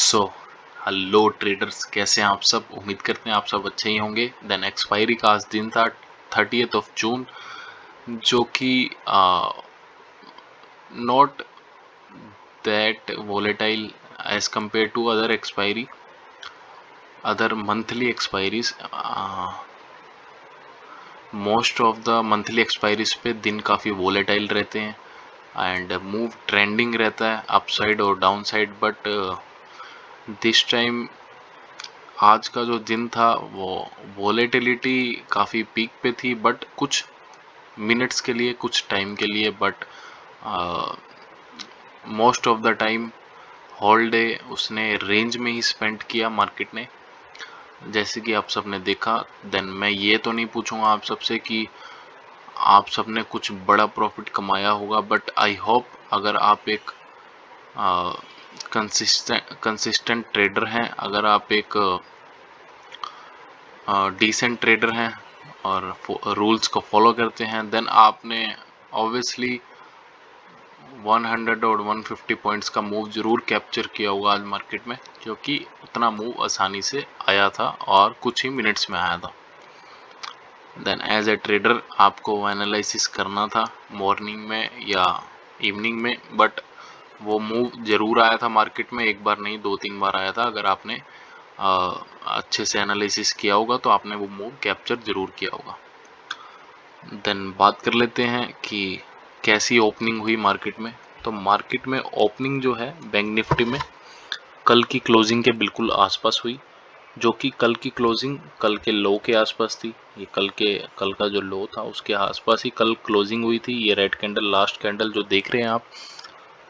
So hello traders, कैसे हैं आप सब। उम्मीद करते हैं आप सब अच्छे ही होंगे। देन एक्सपायरी का आज दिन था 30th ऑफ जून, जो कि not that volatile as compare to other monthly expiries. Most of the monthly expiries पे दिन काफ़ी वोलेटाइल रहते हैं एंड मूव ट्रेंडिंग रहता है अपसाइड और down side, but this time आज का जो दिन था वो वोलेटिलिटी काफ़ी पीक पे थी, बट कुछ मिनट्स के लिए, कुछ टाइम के लिए, but most of the time whole day उसने रेंज में ही स्पेंड किया मार्केट ने, जैसे कि आप सबने देखा। देन मैं ये तो नहीं पूछूंगा आप सबसे कि आप सबने कुछ बड़ा प्रॉफिट कमाया होगा, बट आई होप अगर आप एक कंसिस्टेंट ट्रेडर हैं, अगर आप एक डिसेंट ट्रेडर हैं और रूल्स को फॉलो करते हैं, देन आपने ऑब्वियसली 100 और 150 पॉइंट्स का मूव जरूर कैप्चर किया होगा आज मार्केट में, क्योंकि उतना मूव आसानी से आया था और कुछ ही मिनट्स में आया था। देन एज ए ट्रेडर आपको एनालिसिस करना था मॉर्निंग में या इवनिंग में, बट वो मूव जरूर आया था मार्केट में, एक बार नहीं 2-3 बार आया था। अगर आपने अच्छे से एनालिसिस किया होगा तो आपने वो मूव कैप्चर जरूर किया होगा। देन बात कर लेते हैं कि कैसी ओपनिंग हुई मार्केट में। तो मार्केट में ओपनिंग जो है बैंक निफ्टी में कल की क्लोजिंग के बिल्कुल आसपास हुई, जो कि कल की क्लोजिंग कल के लो के आसपास थी। ये कल का जो लो था उसके आसपास ही कल क्लोजिंग हुई थी। ये रेड कैंडल, लास्ट कैंडल जो देख रहे हैं आप,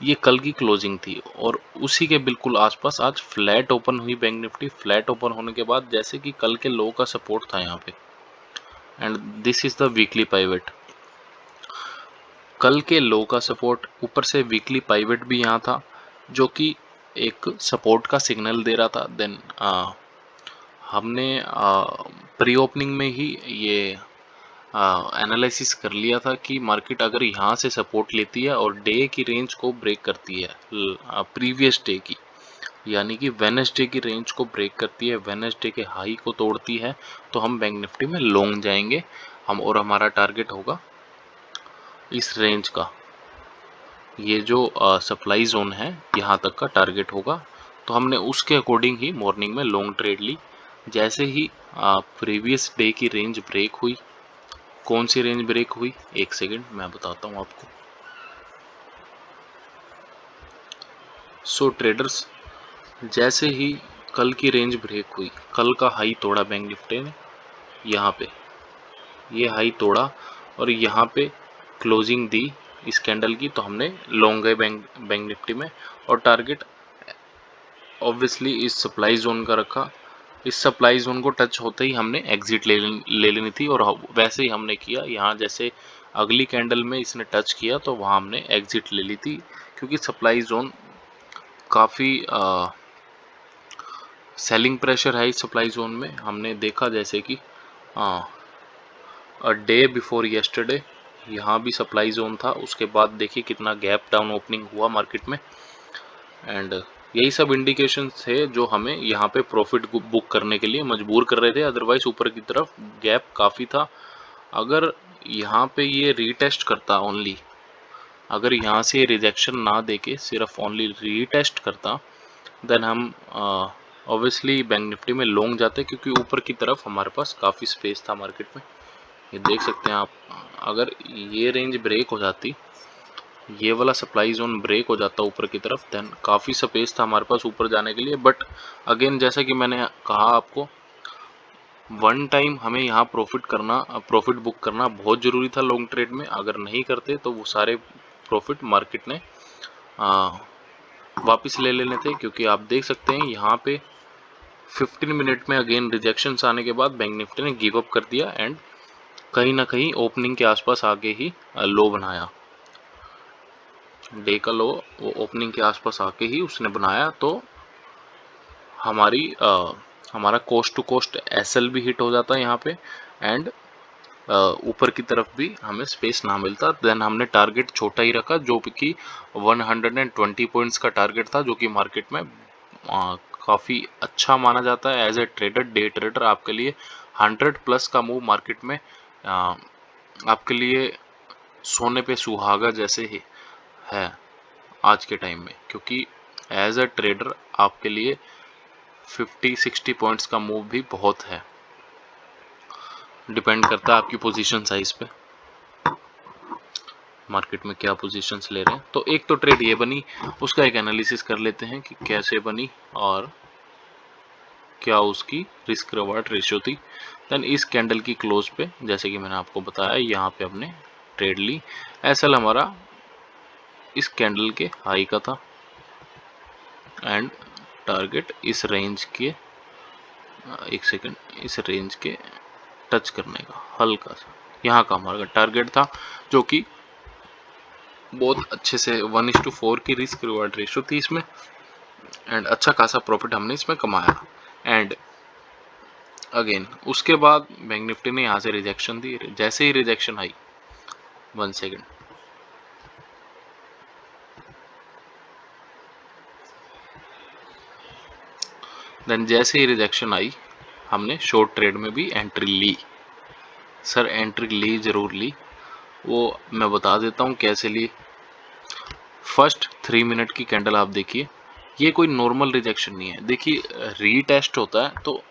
ये कल की क्लोजिंग थी और उसी के बिल्कुल आसपास आज फ्लैट ओपन हुई बैंक निफ्टी। फ्लैट ओपन होने के बाद जैसे कि कल के लो का सपोर्ट था यहाँ पे, and this is the weekly pivot. कल के लो का सपोर्ट, ऊपर से वीकली पाइवेट भी यहाँ था, जो कि एक सपोर्ट का सिग्नल दे रहा था। देन हमने प्री ओपनिंग में ही ये एनालिसिस कर लिया था कि मार्केट अगर यहाँ से सपोर्ट लेती है और डे की रेंज को ब्रेक करती है, प्रीवियस डे की, यानी कि वेडनेसडे की रेंज को ब्रेक करती है, वेडनेसडे के हाई को तोड़ती है, तो हम बैंक निफ्टी में लॉन्ग जाएंगे हम, और हमारा टारगेट होगा इस रेंज का। ये जो सप्लाई जोन है यहाँ तक का टारगेट होगा, तो हमने उसके अकॉर्डिंग ही मॉर्निंग में लॉन्ग ट्रेड ली। जैसे ही प्रीवियस डे की रेंज ब्रेक हुई, कौन सी रेंज ब्रेक हुई, एक सेकेंड मैं बताता हूँ आपको। सो ट्रेडर्स, जैसे ही कल की रेंज ब्रेक हुई, कल का हाई तोड़ा बैंक निफ्टी ने, यहाँ पे ये हाई तोड़ा और यहाँ पे क्लोजिंग दी इस कैंडल की, तो हमने लॉन्ग गए बैंक निफ्टी में, और टारगेट ऑब्वियसली इस सप्लाई जोन का रखा। इस सप्लाई जोन को टच होते ही हमने एग्जिट ले लेनी थी, और वैसे ही हमने किया। यहाँ जैसे अगली कैंडल में इसने टच किया तो वहाँ हमने एग्जिट ले ली थी, क्योंकि सप्लाई जोन काफ़ी सेलिंग प्रेशर है इस सप्लाई जोन में। हमने देखा जैसे कि डे बिफोर येस्टरडे यहाँ भी सप्लाई जोन था, उसके बाद देखिए कितना गैप डाउन ओपनिंग हुआ मार्केट में, एंड यही सब इंडिकेशन थे जो हमें यहाँ पे प्रॉफिट बुक करने के लिए मजबूर कर रहे थे। अदरवाइज ऊपर की तरफ गैप काफ़ी था। अगर यहाँ पे ये रीटेस्ट करता ओनली, अगर यहाँ से रिजेक्शन ना देके सिर्फ ओनली रीटेस्ट करता, देन हम ऑब्वियसली बैंक निफ्टी में लॉन्ग जाते, क्योंकि ऊपर की तरफ हमारे पास काफ़ी स्पेस था मार्केट में। ये देख सकते हैं आप, अगर ये रेंज ब्रेक हो जाती, ये वाला सप्लाई जोन ब्रेक हो जाता ऊपर की तरफ, देन काफ़ी स्पेस था हमारे पास ऊपर जाने के लिए। बट अगेन जैसा कि मैंने कहा आपको, वन टाइम हमें यहाँ प्रॉफिट बुक करना बहुत ज़रूरी था लॉन्ग ट्रेड में। अगर नहीं करते तो वो सारे प्रॉफिट मार्केट ने वापस ले लेने थे, क्योंकि आप देख सकते हैं यहाँ पे 15 मिनट में अगेन रिजेक्शंस आने के बाद बैंक निफ्टी ने गिव अप कर दिया, एंड कहीं ना कहीं ओपनिंग के आसपास आके ही लो बनाया। डे का लो वो ओपनिंग के आसपास आके ही उसने बनाया, तो हमारा कोस्ट टू कोस्ट एसएल भी हिट हो जाता है यहाँ पे, एंड ऊपर की तरफ भी हमें स्पेस ना मिलता। देन हमने टारगेट छोटा ही रखा, जो कि 120 पॉइंट्स का टारगेट था, जो कि मार्केट में काफ़ी अच्छा माना जाता है as a trader. Day trader आपके लिए 100 प्लस का मूव मार्केट में आपके लिए सोने पे सुहागा जैसे ही है आज के टाइम में, क्योंकि एज अ ट्रेडर आपके लिए 50-60 पॉइंट्स का मूव भी बहुत है। डिपेंड करता है आपकी पोजीशन साइज पे, मार्केट में क्या पोजीशंस ले रहे हैं। तो एक तो ट्रेड ये बनी, उसका एक एनालिसिस कर लेते हैं कि कैसे बनी और क्या उसकी रिस्क रिवार्ड रेशियो थी। देन इस कैंडल की क्लोज पे, जैसे कि मैंने आपको बताया, यहाँ पे हमने ट्रेड ली। एसएल हमारा इस कैंडल के हाई का था एंड टारगेट इस रेंज के, एक सेकंड, इस रेंज के टच करने का हल्का सा यहाँ का हमारा टारगेट था, जो कि बहुत अच्छे से 1:4 की रिस्क रिवार्ड रेशियो थी इसमें एंड अच्छा खासा प्रॉफिट हमने इसमें कमाया। एंड अगेन उसके बाद बैंक निफ्टी ने यहाँ से रिजेक्शन दी। जैसे ही रिजेक्शन आई, 1 सेकंड, देन जैसे ही रिजेक्शन आई हमने शॉर्ट ट्रेड में भी एंट्री ली। सर एंट्री ली, जरूर ली, वो मैं बता देता हूँ कैसे ली। फर्स्ट 3 मिनट की कैंडल आप देखिए, ये कोई नॉर्मल रिजेक्शन नहीं है। देखिए रीटेस्ट होता है तो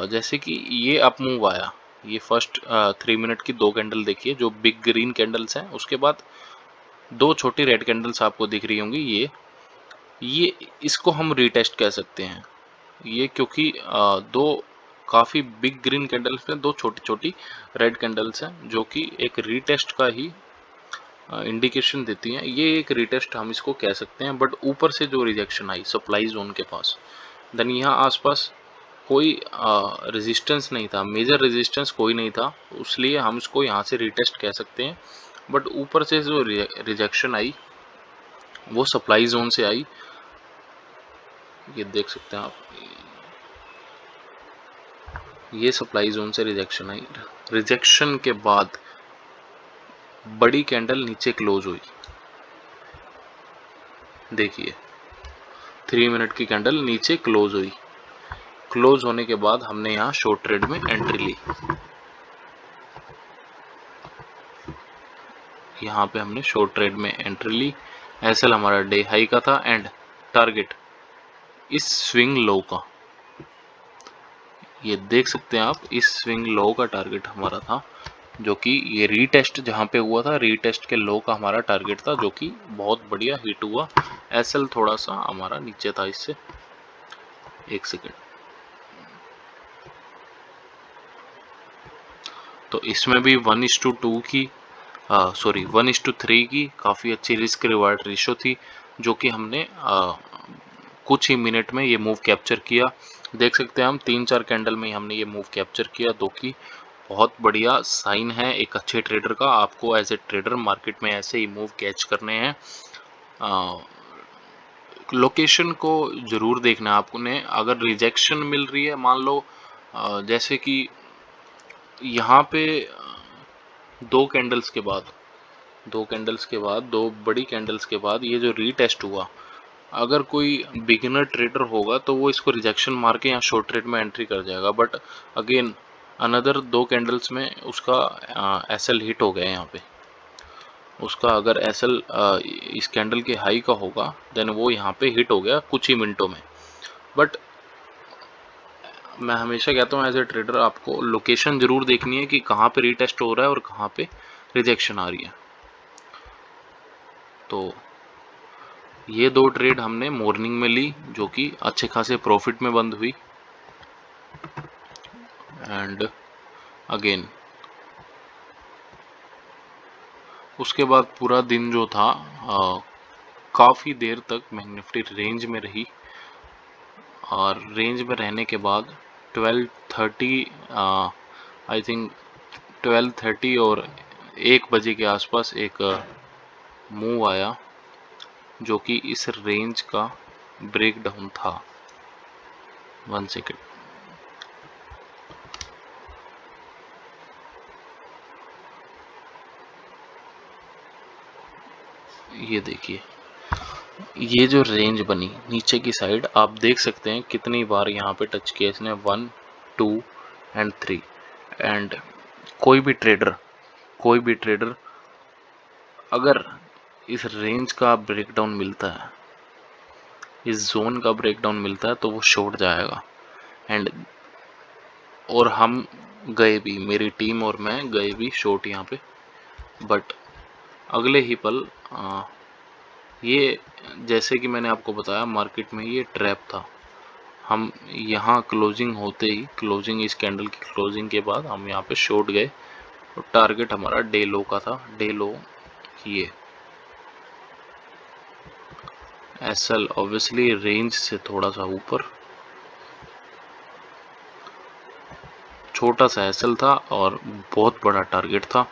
जैसे कि ये अप मूव आया, ये फर्स्ट 3 मिनट की 2 कैंडल देखिए जो बिग ग्रीन कैंडल्स हैं, उसके बाद 2 छोटी रेड कैंडल्स आपको दिख रही होंगी। ये इसको हम रीटेस्ट कह सकते हैं। ये क्योंकि 2 काफ़ी बिग ग्रीन कैंडल्स में 2 छोटी छोटी रेड कैंडल्स हैं, जो कि एक रीटेस्ट का ही इंडिकेशन देती हैं। ये एक रीटेस्ट हम इसको कह सकते हैं। बट ऊपर से जो रिजेक्शन आई सप्लाई जोन के पास, देन यहाँ आसपास कोई रेजिस्टेंस नहीं था, मेजर रेजिस्टेंस कोई नहीं था, इसलिए हम इसको यहाँ से रीटेस्ट कह सकते हैं। बट ऊपर से जो रिजेक्शन आई वो सप्लाई जोन से आई, ये देख सकते हैं आप, ये सप्लाई जोन से रिजेक्शन आई। रिजेक्शन के बाद बड़ी कैंडल नीचे क्लोज हुई, देखिए 3 मिनट की कैंडल नीचे क्लोज हुई। क्लोज होने के बाद हमने यहाँ शॉर्ट ट्रेड में एंट्री ली। यहाँ पे हमने शॉर्ट ट्रेड में एंट्री ली। एसएल हमारा डे हाई का था एंड टारगेट इस स्विंग लो का, ये देख सकते हैं आप, इस स्विंग लो का टारगेट हमारा था, जो कि ये रीटेस्ट जहाँ पे हुआ था, रीटेस्ट के लो का हमारा टारगेट था, जो कि बहुत बढ़िया हिट हुआ। एसएल थोड़ा सा हमारा नीचे था इससे, एक सेकेंड। तो इसमें भी 1:2 की सॉरी 1:3 की काफ़ी अच्छी रिस्क रिवार्ड रेशो थी, जो कि हमने कुछ ही मिनट में ये मूव कैप्चर किया। देख सकते हैं हम 3-4 कैंडल में हमने ये मूव कैप्चर किया, जो कि बहुत बढ़िया साइन है एक अच्छे ट्रेडर का। आपको एज ए ट्रेडर मार्केट में ऐसे ही मूव कैच करने हैं। लोकेशन को ज़रूर देखना है आपको ने। अगर रिजेक्शन मिल रही है, मान लो जैसे कि यहाँ पे 2 कैंडल्स के बाद, 2 बड़ी कैंडल्स के बाद ये जो रीटेस्ट हुआ, अगर कोई बिगिनर ट्रेडर होगा तो वो इसको रिजेक्शन मार के यहाँ शॉर्ट ट्रेड में एंट्री कर जाएगा। बट अगेन अनदर 2 कैंडल्स में उसका एसएल हिट हो गया। यहाँ पे उसका अगर एसएल इस कैंडल के हाई का होगा, देन वो यहाँ पे हिट हो गया कुछ ही मिनटों में। बट मैं हमेशा कहता हूँ एज ए ट्रेडर आपको लोकेशन ज़रूर देखनी है कि कहाँ पे रीटेस्ट हो रहा है और कहाँ पे रिजेक्शन आ रही है। तो ये 2 ट्रेड हमने मॉर्निंग में ली, जो कि अच्छे खासे प्रॉफिट में बंद हुई। एंड अगेन उसके बाद पूरा दिन जो था काफ़ी देर तक बैंक निफ्टी रेंज में रही, और रेंज में रहने के बाद 12:30 आई थिंक 12:30 और 1 बजे के आसपास एक मूव आया, जो कि इस रेंज का ब्रेक डाउन था। 1 सेकेंड, ये देखिए ये जो रेंज बनी नीचे की साइड, आप देख सकते हैं कितनी बार यहाँ पे टच किया इसने, 1 2 एंड 3। एंड कोई भी ट्रेडर अगर इस रेंज का ब्रेकडाउन मिलता है, इस जोन का ब्रेकडाउन मिलता है, तो वो शॉर्ट जाएगा। एंड और हम गए भी, मेरी टीम और मैं गए भी शॉर्ट यहाँ पे। बट अगले ही पल ये, जैसे कि मैंने आपको बताया, मार्केट में ये ट्रैप था। हम यहाँ क्लोजिंग होते ही, क्लोजिंग इस कैंडल की क्लोजिंग के बाद हम यहाँ पे शॉर्ट गए और टारगेट हमारा डे लो का था। डे लो ये एसएल ऑब्वियसली रेंज से थोड़ा सा ऊपर, छोटा सा एसएल था और बहुत बड़ा टारगेट था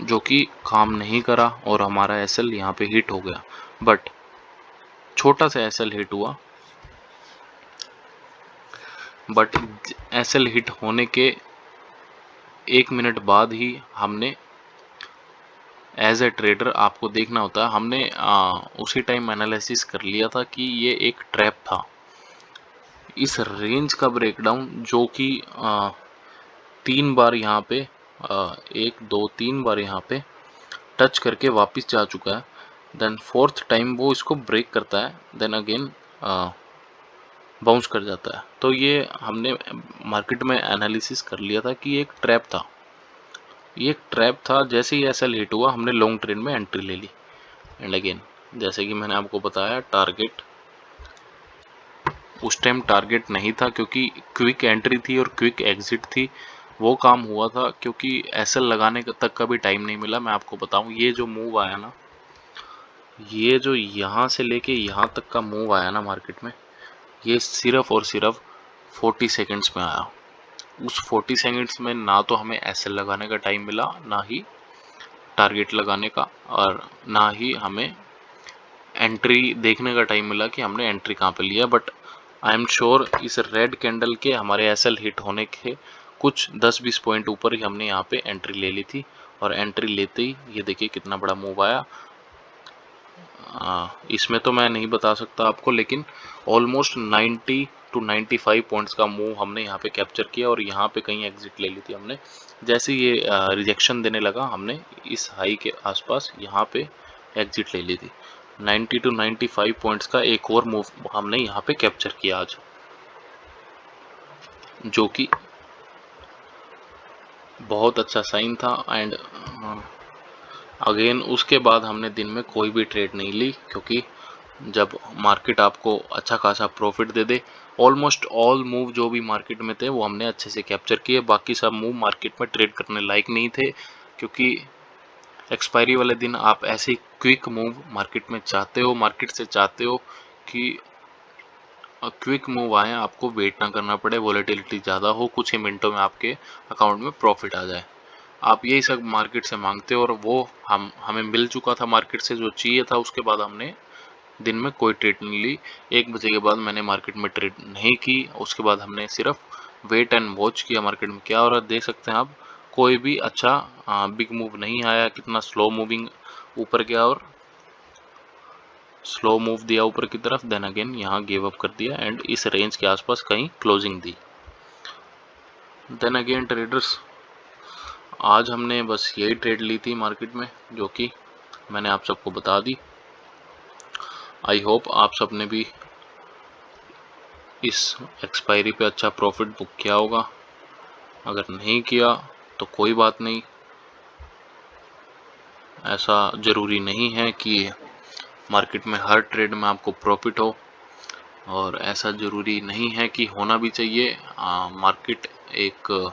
जो कि काम नहीं करा और हमारा एसएल यहाँ पे हिट हो गया। बट छोटा सा एसएल हिट हुआ, बट एसएल हिट होने के 1 मिनट बाद ही हमने, एज ए ट्रेडर आपको देखना होता है, हमने उसी टाइम एनालिसिस कर लिया था कि ये एक ट्रैप था। इस रेंज का ब्रेकडाउन जो कि 3 बार यहाँ पे 1 2 3 बार यहाँ पे टच करके वापस जा चुका है, देन 4th टाइम वो इसको ब्रेक करता है, देन अगेन बाउंस कर जाता है। तो ये हमने मार्केट में एनालिसिस कर लिया था कि ये एक ट्रैप था, ये एक ट्रैप था। जैसे ही एसएल हिट हुआ हमने लॉन्ग ट्रेड में एंट्री ले ली। एंड अगेन जैसे कि मैंने आपको बताया, टारगेट उस टाइम टारगेट नहीं था क्योंकि क्विक एंट्री थी और क्विक एग्जिट थी। वो काम हुआ था क्योंकि एसएल लगाने तक का भी टाइम नहीं मिला। मैं आपको बताऊं, ये जो मूव आया ना, ये जो यहाँ से लेके यहाँ तक का मूव आया ना मार्केट में, ये सिर्फ और सिर्फ 40 सेकंड्स में आया। उस 40 सेकंड्स में ना तो हमें एसएल लगाने का टाइम मिला, ना ही टारगेट लगाने का, और ना ही हमें एंट्री देखने का टाइम मिला कि हमने एंट्री कहाँ पे लिया। बट आई एम श्योर इस रेड कैंडल के हमारे एसएल हिट होने के कुछ 10-20 पॉइंट ऊपर ही हमने यहाँ पे एंट्री ले ली थी। और एंट्री लेते ही ये देखिए कितना बड़ा मूव आया। इसमें तो मैं नहीं बता सकता आपको, लेकिन ऑलमोस्ट 90 to 95 पॉइंट्स का मूव हमने यहाँ पे कैप्चर किया और यहाँ पे कहीं एग्जिट ले ली थी हमने। जैसे ये रिजेक्शन देने लगा, हमने इस हाई के आसपास यहाँ पे एग्जिट ले ली थी। 90 to 95 पॉइंट्स का एक और मूव हमने यहाँ पे कैप्चर किया आज, जो कि बहुत अच्छा साइन था। एंड अगेन उसके बाद हमने दिन में कोई भी ट्रेड नहीं ली, क्योंकि जब मार्केट आपको अच्छा खासा प्रॉफिट दे दे, ऑलमोस्ट ऑल मूव जो भी मार्केट में थे वो हमने अच्छे से कैप्चर किए। बाकी सब मूव मार्केट में ट्रेड करने लायक नहीं थे, क्योंकि एक्सपायरी वाले दिन आप ऐसे क्विक मूव मार्केट में चाहते हो, मार्केट से चाहते हो कि क्विक मूव आए, आपको वेट ना करना पड़े, वॉलेटिलिटी ज़्यादा हो, कुछ ही मिनटों में आपके अकाउंट में प्रॉफिट आ जाए। आप यही सब मार्केट से मांगते हो और वो हमें मिल चुका था मार्केट से जो चाहिए था। उसके बाद हमने दिन में कोई ट्रेड नहीं ली। 1 बजे के बाद मैंने मार्केट में ट्रेड नहीं की। उसके बाद हमने सिर्फ वेट एंड वॉच किया मार्केट में क्या हो रहा है। देख सकते हैं आप, कोई भी अच्छा बिग मूव नहीं आया, कितना स्लो मूविंग ऊपर गया और स्लो मूव दिया ऊपर की तरफ, देन अगेन यहाँ गिव अप कर दिया एंड इस रेंज के आसपास कहीं क्लोजिंग दी। देन अगेन ट्रेडर्स, आज हमने बस यही ट्रेड ली थी मार्केट में, जो कि मैंने आप सबको बता दी। आई होप आप सब ने भी इस एक्सपायरी पे अच्छा प्रॉफिट बुक किया होगा। अगर नहीं किया तो कोई बात नहीं, ऐसा ज़रूरी नहीं है कि मार्केट में हर ट्रेड में आपको प्रॉफिट हो, और ऐसा ज़रूरी नहीं है कि होना भी चाहिए। मार्केट एक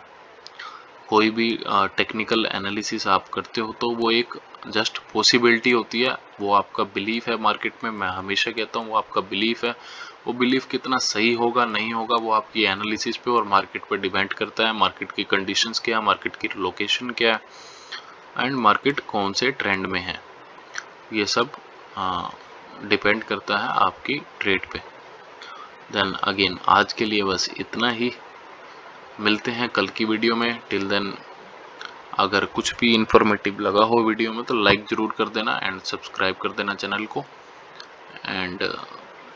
कोई भी टेक्निकल एनालिसिस आप करते हो तो वो एक जस्ट पॉसिबिलिटी होती है, वो आपका बिलीफ है मार्केट में। मैं हमेशा कहता हूँ वो आपका बिलीफ है। वो बिलीफ कितना सही होगा नहीं होगा वो आपकी एनालिसिस पे और मार्केट पे डिपेंड करता है। मार्केट की कंडीशंस क्या है, मार्केट की लोकेशन क्या है, एंड मार्केट कौन से ट्रेंड में है, ये सब डिपेंड करता है आपकी ट्रेड पे। देन अगेन आज के लिए बस इतना ही, मिलते हैं कल की वीडियो में। टिल देन अगर कुछ भी इंफॉर्मेटिव लगा हो वीडियो में तो लाइक ज़रूर कर देना एंड सब्सक्राइब कर देना चैनल को। एंड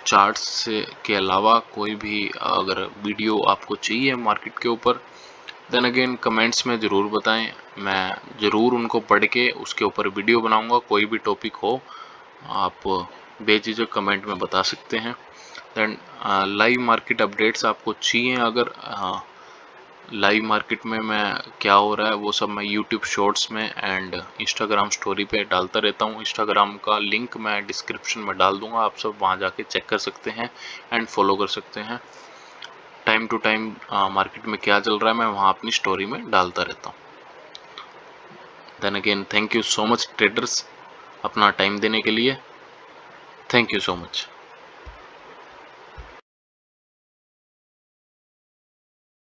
चार्ट्स से के अलावा कोई भी अगर वीडियो आपको चाहिए मार्केट के ऊपर, देन अगेन कमेंट्स में ज़रूर बताएं, मैं ज़रूर उनको पढ़ के उसके ऊपर वीडियो बनाऊंगा। कोई भी टॉपिक हो आप बेझिझक कमेंट में बता सकते हैं। देन लाइव मार्केट अपडेट्स आपको चाहिए अगर लाइव मार्केट में मैं क्या हो रहा है वो सब मैं यूट्यूब शॉर्ट्स में एंड इंस्टाग्राम स्टोरी पे डालता रहता हूँ। इंस्टाग्राम का लिंक मैं डिस्क्रिप्शन में डाल दूंगा, आप सब वहाँ जाके चेक कर सकते हैं एंड फॉलो कर सकते हैं। टाइम टू टाइम मार्केट में क्या चल रहा है मैं वहाँ अपनी स्टोरी में डालता रहता हूँ। Then again thank you so much traders अपना टाइम देने के लिए। Thank you so much.